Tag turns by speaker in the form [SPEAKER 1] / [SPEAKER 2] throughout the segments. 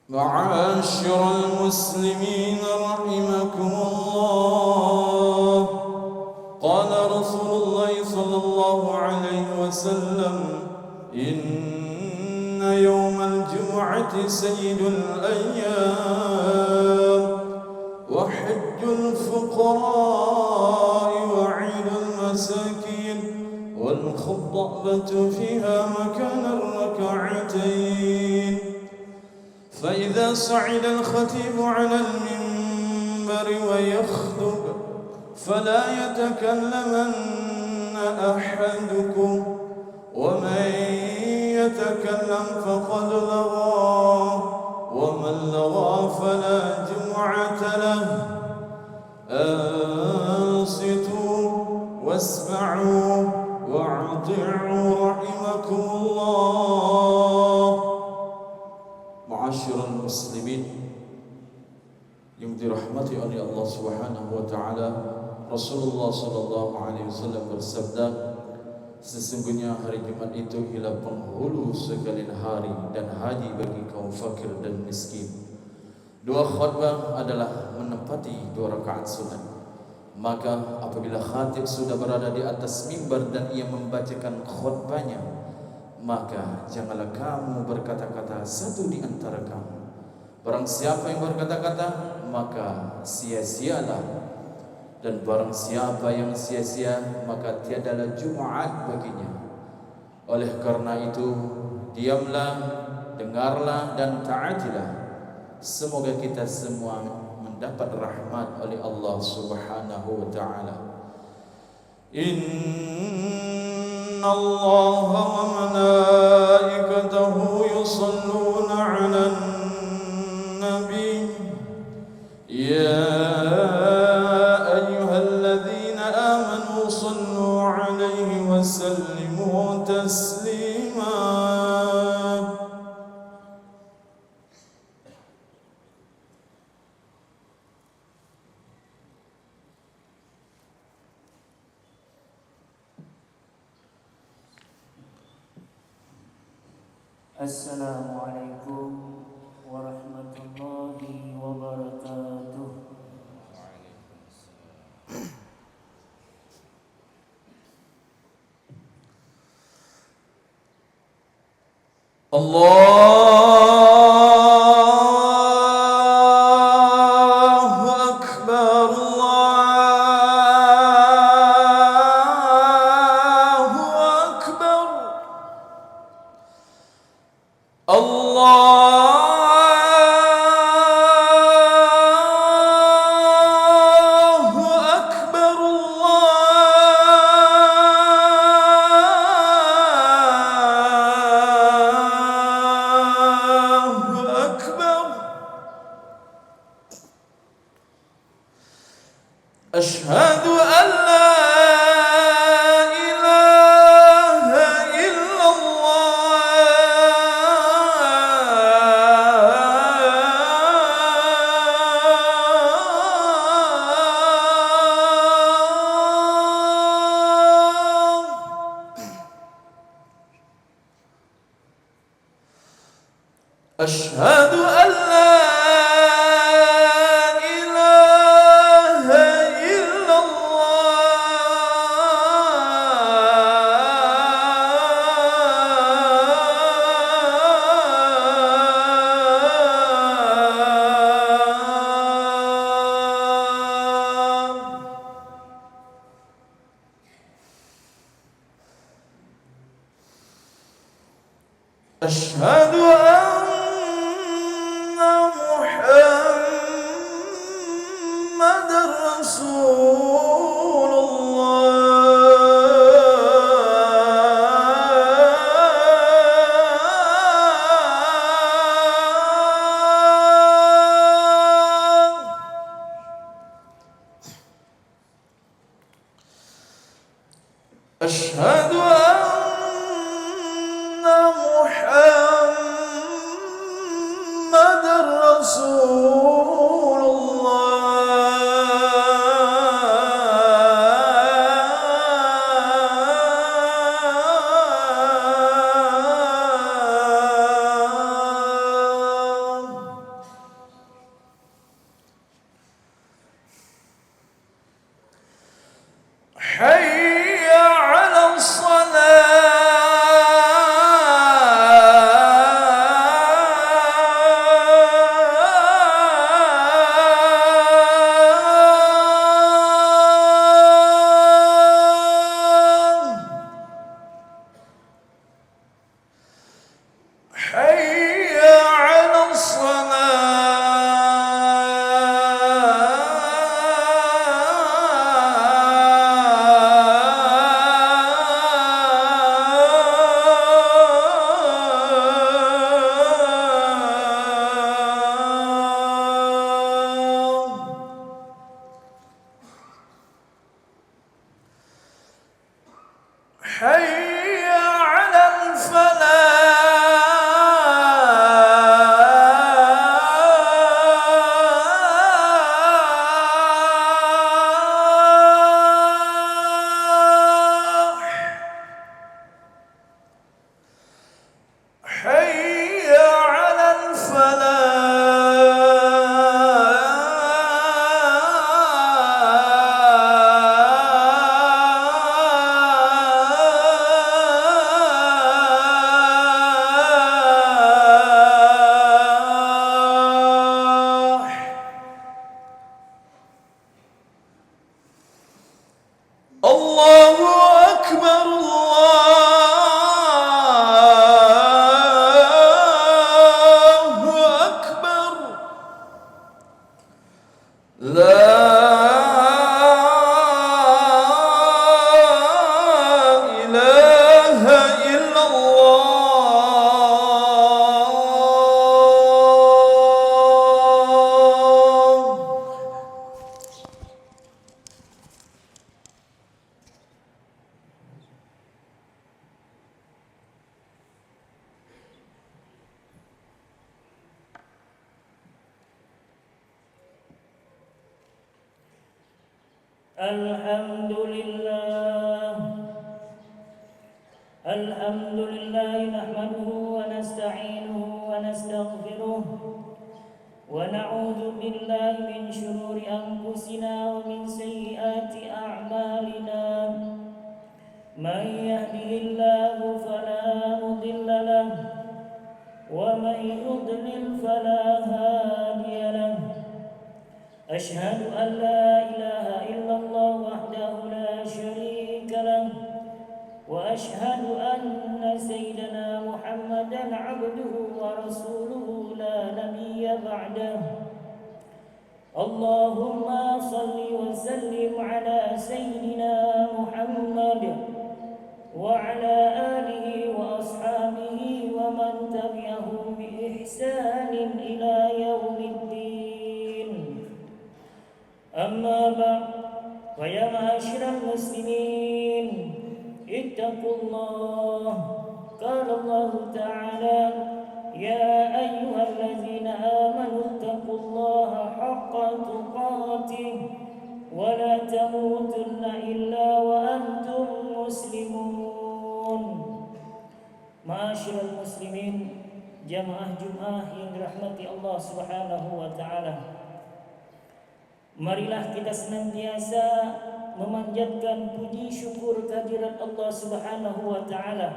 [SPEAKER 1] معاشر المسلمين رحمكم الله. قال رسول الله صلى الله عليه وسلم: إن يوم الجمعة سيد الأيام وحج الفقراء وعيد المساكين والخطبة فيها مكان الركعتين. فإذا صعد الخطيب على المنبر ويخطب فلا يتكلمن أحدكم، ومن يتكلم فقد لغى، ومن لغى فلا جمعة له. أنصتوا واسمعوا واطيعوا رحمكم الله. Ma'asyiral muslimin yang dirahmati oleh Allah Subhanahu wa taala, Rasulullah sallallahu alaihi wasallam bersabda, sesungguhnya hari Jumat itu ialah penghulu sekalian hari dan haji bagi kaum fakir dan miskin. Dua khutbah adalah menepati 2 rakaat sunat. Maka apabila khatib sudah berada di atas mimbar dan ia membacakan khutbahnya, maka janganlah kamu berkata-kata satu di antara kamu. Barang siapa yang berkata-kata, maka sia-sialah. Dan barang siapa yang sia-sia, maka tiadalah Jumat baginya. Oleh karena itu, diamlah, dengarlah dan taatilah. Semoga kita semua mendapat rahmat oleh Allah Subhanahu wa taala. إن الله وملائكته يصلون على النبي يا أيها الذين آمنوا صلوا عليه وسلموا تسليما.
[SPEAKER 2] Assalamualaikum warahmatullahi wabarakatuh.
[SPEAKER 1] Allahu Akbar, Allahu Akbar. Allahu Akbar, Allahu Akbar. Ashhadu an la أشهد أن لا إله إلا الله. أشهد أن محمد رسول الله. أشهد أن محمد رسول الله. ilaha illallah.
[SPEAKER 2] الحمد لله نحمده ونستعينه ونستغفره ونعوذ بالله من شرور أنفسنا ومن سيئات أعمالنا من يهده الله فلا مضل له ومن يضلل فلا هادي له أشهد أن لا إله إلا الله وحده لا شريك له وأشهد أن سيدنا محمدا عبده ورسوله لا نبي بعده اللهم صل وسلم على سيدنا محمد وعلى آله وأصحابه ومن تبعهم بإحسان إلى يوم الدين أما بعد فيا معاشر المسلمين اتقوا الله قال الله تعالى يا أيها الذين آمنوا اتقوا الله حق تقاته ولا تموتن إلا وأنتم مسلمون. Ma'asyiral muslimin, jamaah Jumat yang dirahmati Allah Subhanahu wa taala. Marilah kita senantiasa memanjatkan puji syukur kehadirat Allah Subhanahu wa taala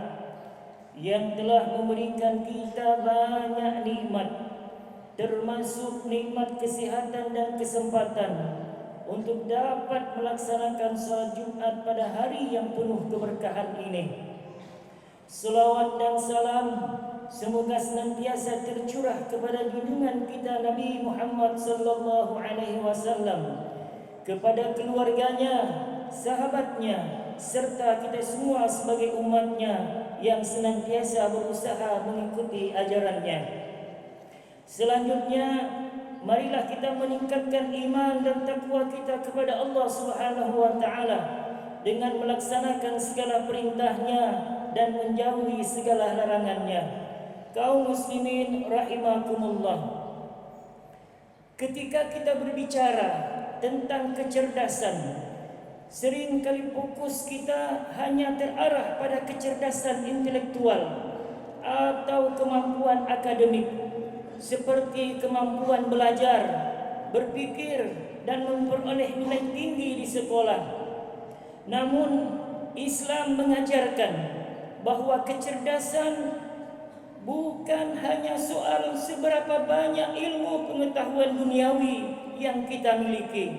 [SPEAKER 2] yang telah memberikan kita banyak nikmat, termasuk nikmat kesehatan dan kesempatan untuk dapat melaksanakan salat Jumat pada hari yang penuh keberkahan ini. Selawat dan salam semoga senantiasa tercurah kepada junjungan kita Nabi Muhammad sallallahu alaihi wasallam, kepada keluarganya, sahabatnya, serta kita semua sebagai umatnya yang senantiasa berusaha mengikuti ajarannya. Selanjutnya, marilah kita meningkatkan iman dan takwa kita kepada Allah Subhanahu wa taala dengan melaksanakan segala perintahnya dan menjauhi segala larangannya. Kaum muslimin rahimakumullah, ketika kita berbicara tentang kecerdasan, seringkali fokus kita hanya terarah pada kecerdasan intelektual atau kemampuan akademik, seperti kemampuan belajar, berpikir, dan memperoleh nilai tinggi di sekolah. Namun Islam mengajarkan bahwa kecerdasan bukan hanya soal seberapa banyak ilmu pengetahuan duniawi yang kita miliki,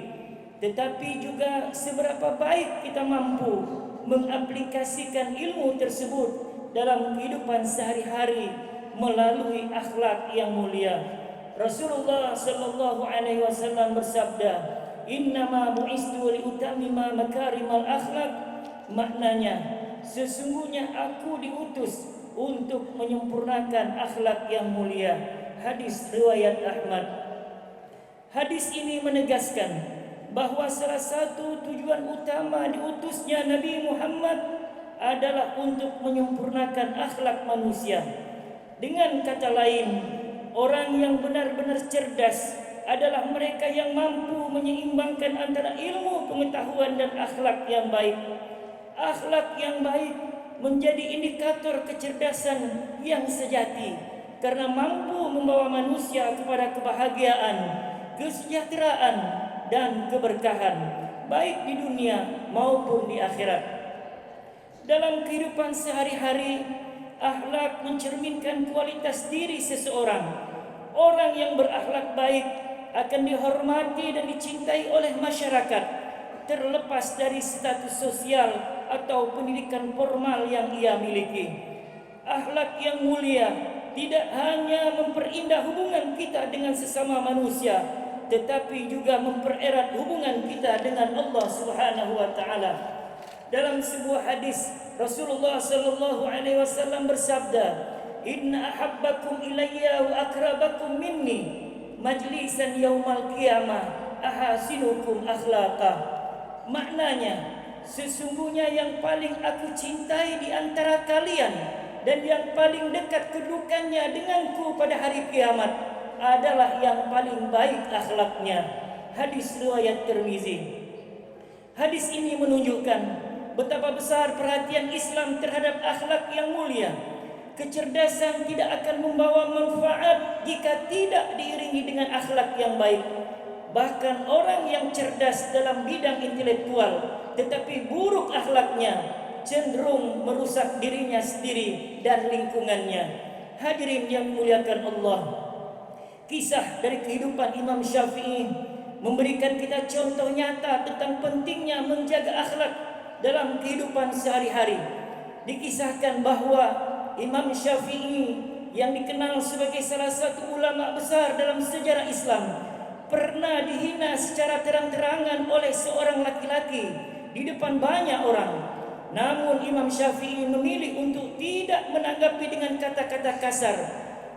[SPEAKER 2] tetapi juga seberapa baik kita mampu mengaplikasikan ilmu tersebut dalam kehidupan sehari-hari melalui akhlak yang mulia. Rasulullah sallallahu alaihi wasallam bersabda, "Innama bu'istu liutammima makarimal akhlak." Maknanya, sesungguhnya aku diutus untuk menyempurnakan akhlak yang mulia. Hadis riwayat Ahmad. Hadis ini menegaskan bahwa salah satu tujuan utama diutusnya Nabi Muhammad adalah untuk menyempurnakan akhlak manusia. Dengan kata lain, orang yang benar-benar cerdas adalah mereka yang mampu menyeimbangkan antara ilmu, pengetahuan, dan akhlak yang baik. Akhlak yang baik menjadi indikator kecerdasan yang sejati karena mampu membawa manusia kepada kebahagiaan, kesejahteraan, dan keberkahan baik di dunia maupun di akhirat. Dalam kehidupan sehari-hari, akhlak mencerminkan kualitas diri seseorang. Orang yang berakhlak baik akan dihormati dan dicintai oleh masyarakat, terlepas dari status sosial atau pendidikan formal yang ia miliki. Akhlak yang mulia tidak hanya memperindah hubungan kita dengan sesama manusia, tetapi juga mempererat hubungan kita dengan Allah Subhanahu wa taala. Dalam sebuah hadis Rasulullah sallallahu alaihi wasallam bersabda, "Inna ahabbakum ilayya wa akrabakum minni majlisan yaumal qiyamah ahasinukum akhlaqa." Maknanya, sesungguhnya yang paling aku cintai di antara kalian dan yang paling dekat kedudukannya denganku pada hari kiamat adalah yang paling baik akhlaknya. Hadis riwayat Tirmizi. Hadis ini menunjukkan betapa besar perhatian Islam terhadap akhlak yang mulia. Kecerdasan tidak akan membawa manfaat jika tidak diiringi dengan akhlak yang baik. Bahkan orang yang cerdas dalam bidang intelektual tetapi buruk akhlaknya cenderung merusak dirinya sendiri dan lingkungannya. Hadirin yang dimuliakan Allah, kisah dari kehidupan Imam Syafi'i memberikan kita contoh nyata tentang pentingnya menjaga akhlak dalam kehidupan sehari-hari. Dikisahkan bahwa Imam Syafi'i yang dikenal sebagai salah satu ulama besar dalam sejarah Islam pernah dihina secara terang-terangan oleh seorang laki-laki di depan banyak orang. Namun Imam Syafi'i memilih untuk tidak menanggapi dengan kata-kata kasar.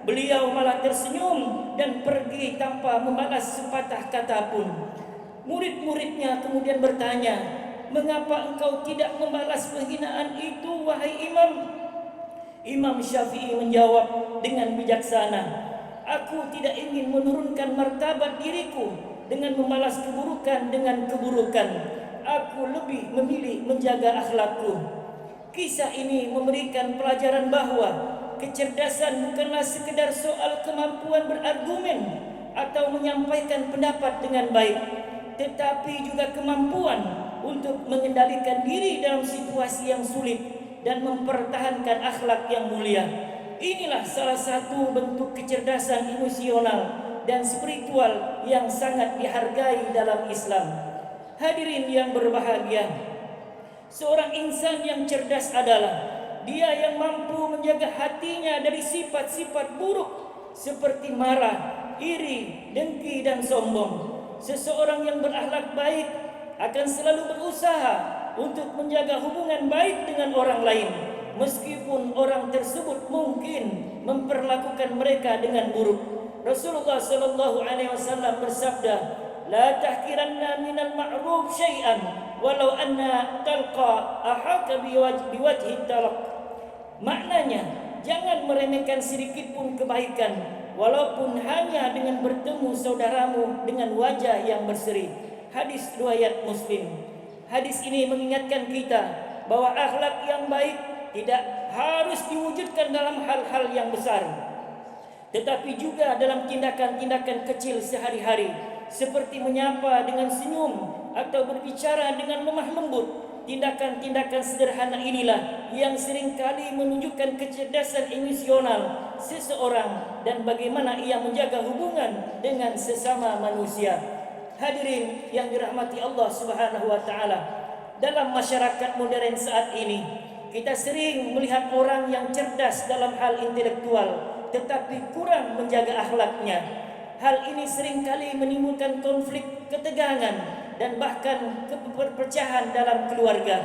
[SPEAKER 2] Beliau malah tersenyum dan pergi tanpa membalas sepatah kata pun. Murid-muridnya kemudian bertanya, "Mengapa engkau tidak membalas penghinaan itu, wahai Imam?" Imam Syafi'i menjawab dengan bijaksana, "Aku tidak ingin menurunkan martabat diriku dengan membalas keburukan dengan keburukan. Aku lebih memilih menjaga akhlakku." Kisah ini memberikan pelajaran bahwa kecerdasan bukanlah sekedar soal kemampuan berargumen atau menyampaikan pendapat dengan baik, tetapi juga kemampuan untuk mengendalikan diri dalam situasi yang sulit dan mempertahankan akhlak yang mulia. Inilah salah satu bentuk kecerdasan emosional dan spiritual yang sangat dihargai dalam Islam. Hadirin yang berbahagia, seorang insan yang cerdas adalah dia yang mampu menjaga hatinya dari sifat-sifat buruk seperti marah, iri, dengki, dan sombong. Seseorang yang berakhlak baik akan selalu berusaha untuk menjaga hubungan baik dengan orang lain, meskipun orang tersebut mungkin memperlakukan mereka dengan buruk. Rasulullah sallallahu alaihi wasallam bersabda, "La tahkiranna minal ma'ruf syai'an walau anna talqa ahaka biwajhi talaq." Maknanya, jangan meremehkan sedikit pun kebaikan, walaupun hanya dengan bertemu saudaramu dengan wajah yang berseri. Hadis riwayat Muslim. Hadis ini mengingatkan kita bahwa akhlak yang baik tidak harus diwujudkan dalam hal-hal yang besar, tetapi juga dalam tindakan-tindakan kecil sehari-hari, seperti menyapa dengan senyum atau berbicara dengan lemah lembut. Tindakan-tindakan sederhana inilah yang seringkali menunjukkan kecerdasan emosional seseorang dan bagaimana ia menjaga hubungan dengan sesama manusia. Hadirin yang dirahmati Allah Subhanahu wa taala, dalam masyarakat modern saat ini kita sering melihat orang yang cerdas dalam hal intelektual tetapi kurang menjaga akhlaknya. Hal ini seringkali menimbulkan konflik, ketegangan, dan bahkan perpecahan dalam keluarga,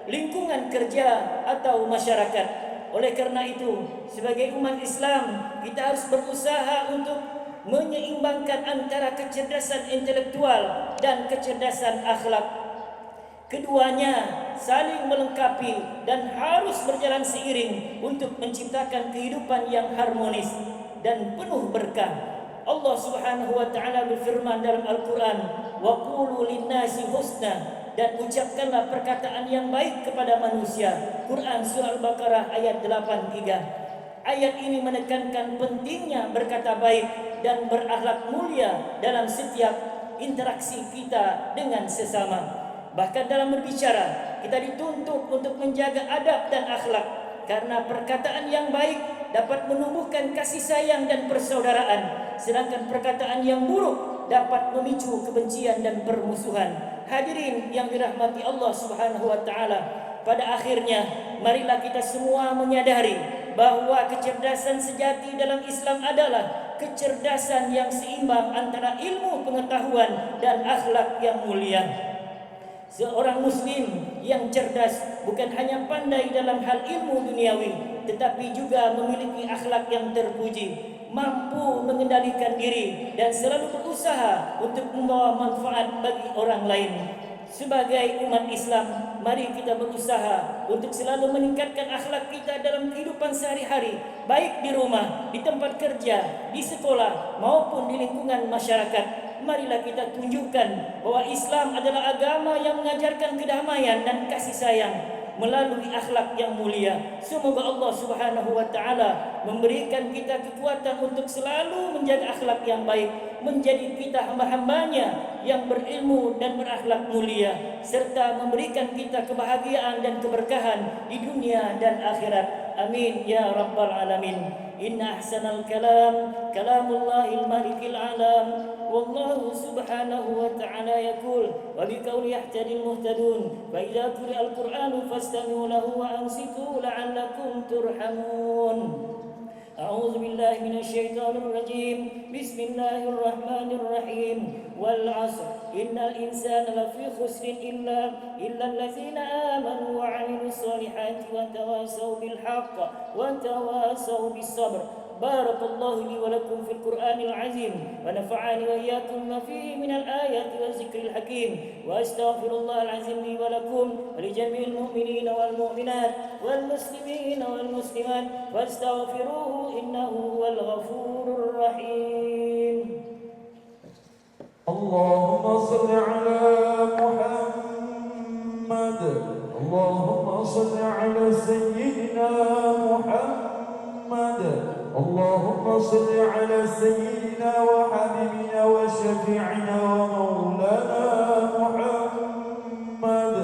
[SPEAKER 2] lingkungan kerja, atau masyarakat. Oleh karena itu, sebagai umat Islam, kita harus berusaha untuk menyeimbangkan antara kecerdasan intelektual dan kecerdasan akhlak. Keduanya saling melengkapi dan harus berjalan seiring untuk menciptakan kehidupan yang harmonis dan penuh berkah. Allah Subhanahu wa taala berfirman dalam Al-Qur'an, "Wa qulu lin-nasi husna," dan ucapkanlah perkataan yang baik kepada manusia. Quran surah Al-Baqarah ayat 83. Ayat ini menekankan pentingnya berkata baik dan berakhlak mulia dalam setiap interaksi kita dengan sesama. Bahkan dalam berbicara, kita dituntut untuk menjaga adab dan akhlak, karena perkataan yang baik dapat menumbuhkan kasih sayang dan persaudaraan, sedangkan perkataan yang buruk dapat memicu kebencian dan permusuhan. Hadirin yang dirahmati Allah Subhanahu wa taala, pada akhirnya marilah kita semua menyadari bahwa kecerdasan sejati dalam Islam adalah kecerdasan yang seimbang antara ilmu pengetahuan dan akhlak yang mulia. Seorang muslim yang cerdas bukan hanya pandai dalam hal ilmu duniawi, tetapi juga memiliki akhlak yang terpuji, mampu mengendalikan diri dan selalu berusaha untuk membawa manfaat bagi orang lain. Sebagai umat Islam, mari kita berusaha untuk selalu meningkatkan akhlak kita dalam kehidupan sehari-hari, baik di rumah, di tempat kerja, di sekolah, maupun di lingkungan masyarakat. Marilah kita tunjukkan bahwa Islam adalah agama yang mengajarkan kedamaian dan kasih sayang melalui akhlak yang mulia. Semoga Allah Subhanahu wa taala memberikan kita kekuatan untuk selalu menjaga akhlak yang baik, menjadi kita hamba-hambanya yang berilmu dan berakhlak mulia, serta memberikan kita kebahagiaan dan keberkahan di dunia dan akhirat. Amin ya rabbal alamin. Inna ahsanal kalam kalamullahil malikil alam. والله سبحانه وتعالى يقول وبقول يهتدي المهتدون فإذا قرئ القرآن فاستمعوا له وأنصتوا لعلكم ترحمون. أعوذ بالله من الشيطان الرجيم. بسم الله الرحمن الرحيم. والعصر إن الإنسان لفي خسر إلا الذين آمنوا وعملوا الصالحات وتواصوا بالحق وتواصوا بالصبر. بارك الله لي ولكم في القرآن العظيم ونفعني وإياكم ما فيه من الآيات والذكر الحكيم، وأستغفر الله العظيم لي ولكم ولجميع المؤمنين والمؤمنات والمسلمين والمسلمات فاستغفروه إنه هو الغفور الرحيم.
[SPEAKER 1] اللهم صل على محمد. اللهم صل على سيدنا محمد. اللهم صل على سيدنا وحبيبنا وشفيعنا ومولانا محمد.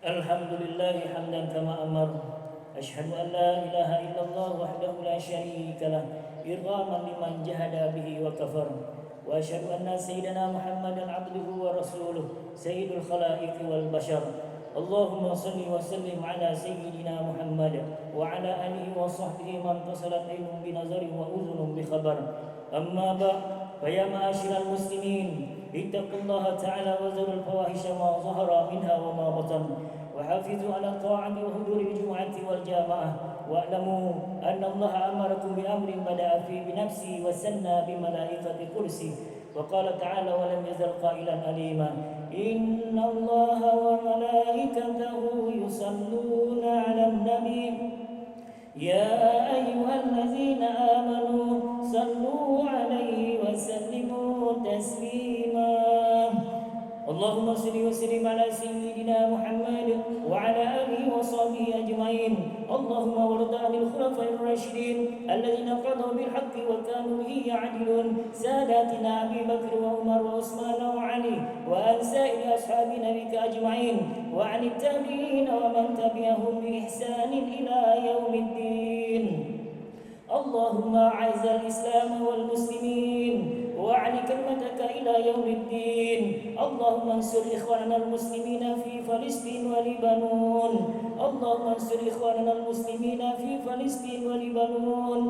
[SPEAKER 2] الحمد لله حمدا كما أمر. أشهد أن لا إله إلا الله وحده لا شريك له إرغاما لمن جهد به وكفر. وأشهد أن سيدنا محمدا عبده ورسوله سيد الخلائق والبشر. اللهم صل وسلم على سيدنا محمد وعلى آله وصحبه من اتصلت عين بنظر وأذن بخبر. أما بعد فيا معاشر المسلمين اتقوا الله تعالى وذروا الفواحش ما ظهر منها وما بطن، وحافظوا على الطاعة وحضور الجمعة والجامعة، واعلموا أن الله أمركم بأمر بدأ فيه بنفسه وسنى بملائكة كرسي، وقال تعالى ولم يزل قائلا أليما إن الله وملائكته يصلون على النبي يا أيها الذين آمنوا صلوا عليه وسلموا تسليما. اللهم صل وسلم على سيدنا محمد وعلى آله وصحبه أجمعين. اللهم وارض عن الخلفاء الراشدين الذين قضوا بالحق وكانوا به يعدلون، ساداتنا أبي بكر وعمر وعثمان وعلي، وعن سائر أصحاب نبيك أجمعين، وعن التابعين ومن تبعهم بإحسان إلى يوم الدين. اللهم أعز الإسلام والمسلمين وأعل كلمتك إلى يوم الدين. اللهم انصر إخواننا المسلمين في فلسطين ولبنان. اللهم انصر إخواننا المسلمين في فلسطين ولبنان.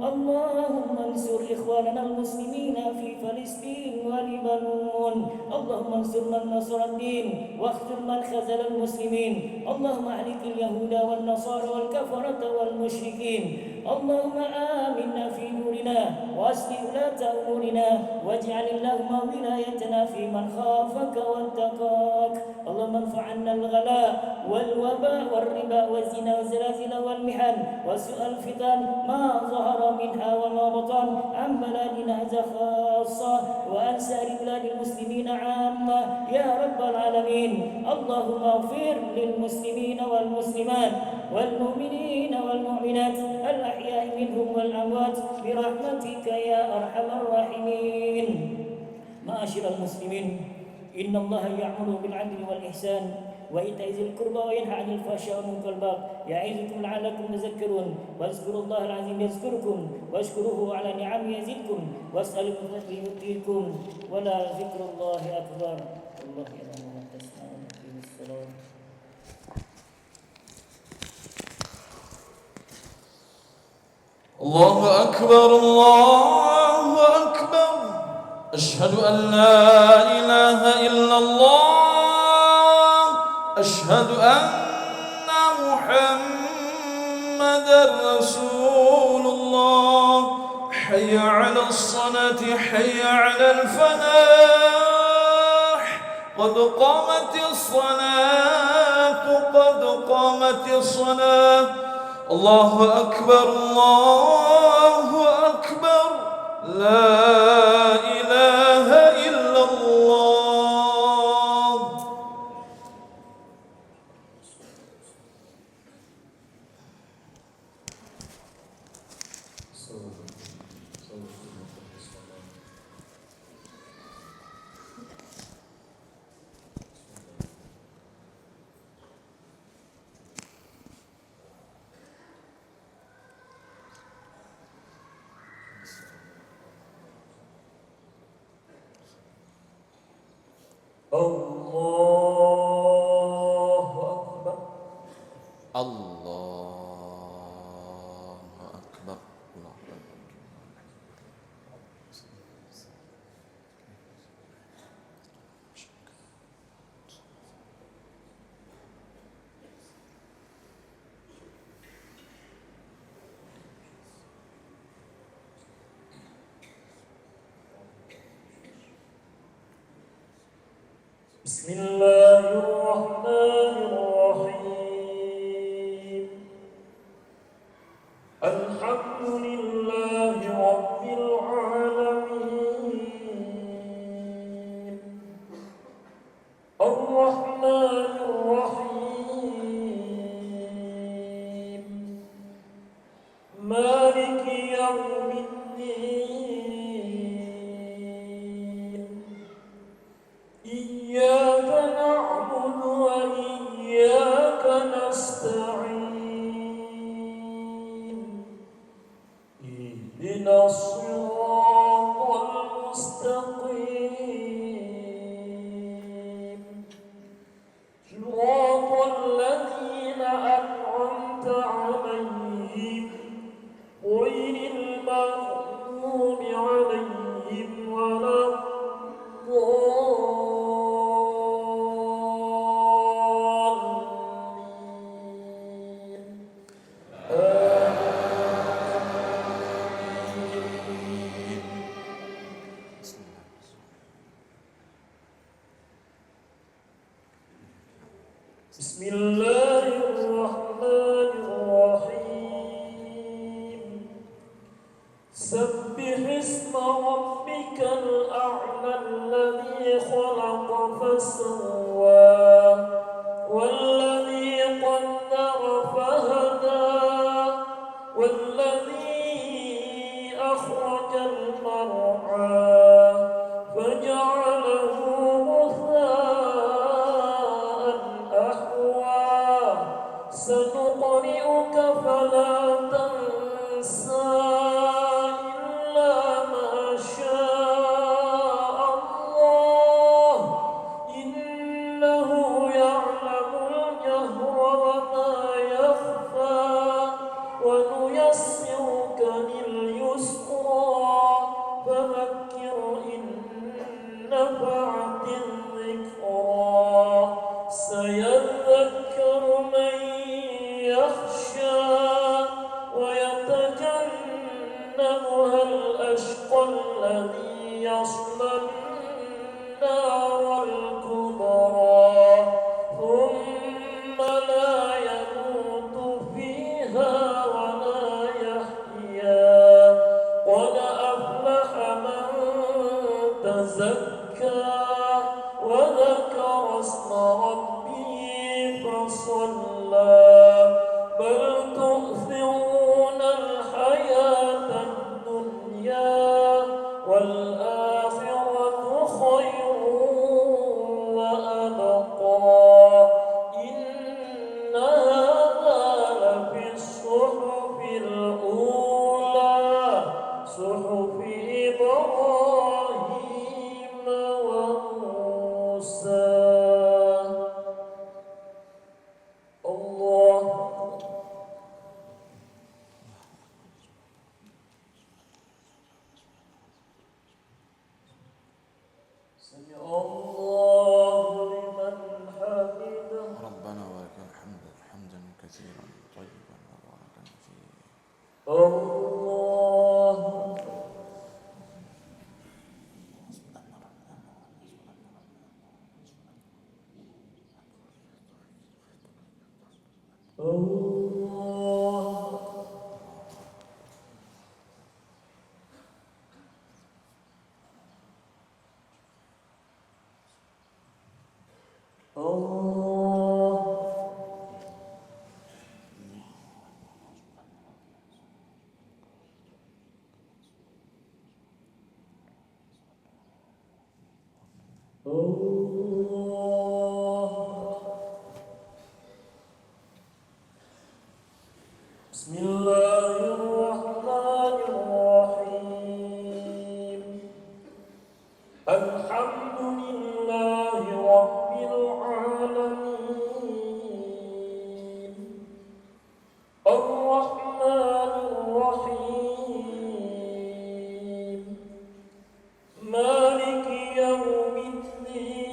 [SPEAKER 2] اللهم انصر إخواننا المسلمين في فلسطين ولبنان. اللهم انصر من نصر الدين واخذل من خذل المسلمين. اللهم أهلك اليهود والنصارى والكفرة والمشركين. اللهم آمنا في نورنا وأصلح ولاة أمورنا واجعل اللهم ولايتنا في من خافك واتقاك. اللهم ارفع عنا الغلاء والوباء والربا والزنا والزلازل والمحن وسوء الفتن ما ظهر منها وما بطن عن بلادنا هذا خاصة وعن سائر بلاد المسلمين عامة يا رب العالمين. اللهم اغفر للمسلمين والمسلمات والمؤمنين والمؤمنات الأحياء منهم والأموات برحمتك يا أرحم الراحمين. معاشر المسلمين، إن الله يأمر بالعدل والإحسان وإيتاء ذي القربى وينهى عن الفحشاء والمنكر والبغي يعظكم لعلكم تذكرون. واذكروا الله العظيم يذكركم واشكروه على نعمه يزدكم واسألوا من فضله يؤتيكم ولا ذكر الله أكبر. والله يعلم ما تصنعون.
[SPEAKER 1] الله أكبر الله أكبر أشهد أن لا إله إلا الله أشهد أن محمدا رسول الله حي على الصلاة حي على الفلاح قد قامت الصلاة قد قامت الصلاة الله أكبر الله أكبر لا إله إلا الله
[SPEAKER 2] الله أكبر
[SPEAKER 1] الله أكبر الله أكبر
[SPEAKER 2] بسم الله الرحمن الرحيم الحمد لله رب العالمين الرحمن الرحيم مالك يوم الدين إياك نعبد وإياك نستعين اهدنا الصراط المستقيم صراط الذين أنعمت عليهم غير المغضوب عليهم ولا بسم الله الرحمن الرحيم سبح اسم ربك الأعلى الذي خلق فسوى والذي قدر فهدى والذي أخرج المرعى فجعله سنقرئك فلا تنسى إلا ما شاء الله إنه يعلم الجهر وما يخفى ونيسرك لليسرى فذكر إن نفعت الذكرى سيذكر من يخشى ويتجنبها الأشقى الذي يصلى النار الكبرى ثم لا يموت فيها ولا يحيا قد أفلح من تزكى وذكر اسم ربه فصلى بل تؤثرون الحياة الدنيا والآخرة خير وأبقى إن هذا لفي الصحف الأولى صحف إبراهيم وموسى الله
[SPEAKER 3] Bismillahirrahmanirrahim. Alhamdulillahi Rabbil Alamin. Ar-Rahmanir-Rahim. Maliki Yawmiddin.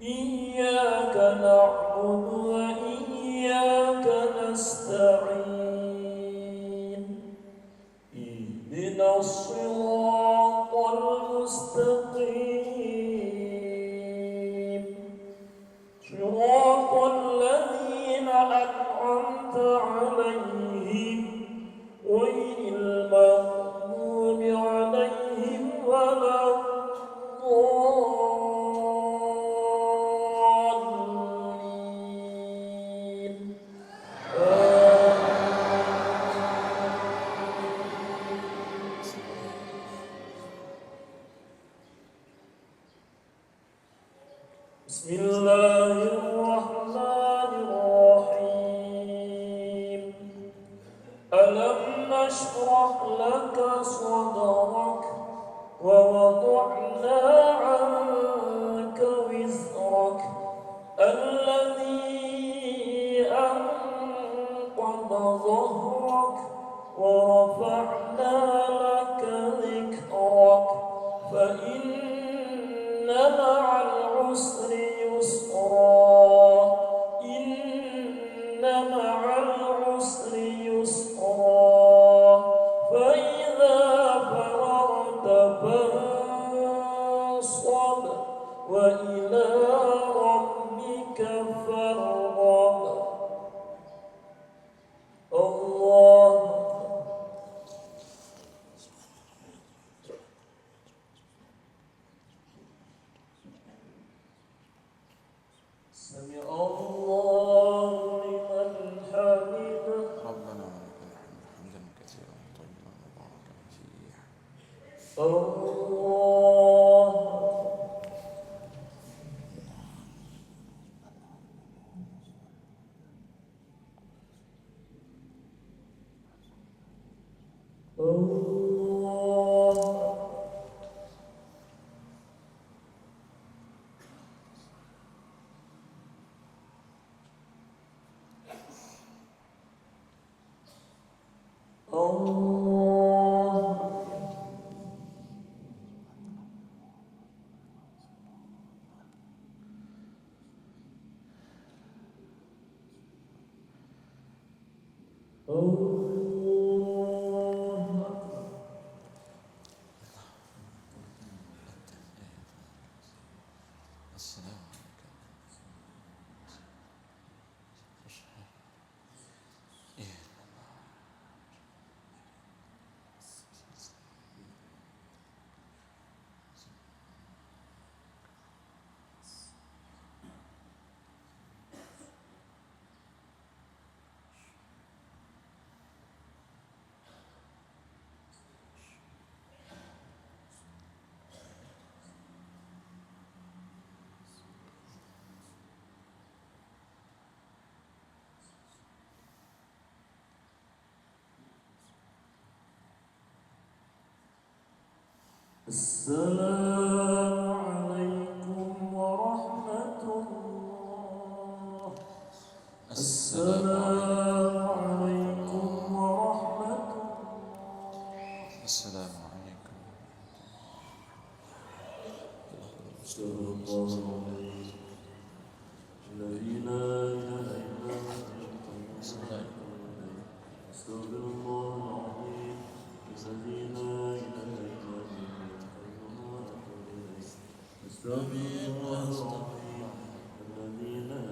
[SPEAKER 3] Iyyaka na'budu wa iyyaka nasta'in. Ihdinas siratal mustaqim. Siratal ladzina an'amta 'alaihim ghairil maghdubi 'alaihim waladdallin. Bismillahirrahmanirrahim. Alam nashrah laka sadrak wa wada'na 'anka wizrak alladhi anqadha dhahrak wa rafa'na laka dhikrak fa inna ma'al usri yusra inna ma'al usri yusra fa idza faragta fansab wa ila rabbika farghab. Allah Sami Allahu liman hamidah.
[SPEAKER 1] ربنا ولك الحمد حمدا كثيرا طيبا مباركا فيه.
[SPEAKER 3] Allah
[SPEAKER 1] السلام
[SPEAKER 3] Assalamualaikum warahmatullah. Assalamualaikum warahmatullah.
[SPEAKER 1] السلام عليكم.
[SPEAKER 3] Astagfirullahaladzim. La ilaha illa anta. Astagfirullahaladzim. La ilaha illa anta. Astagfirullahaladzim.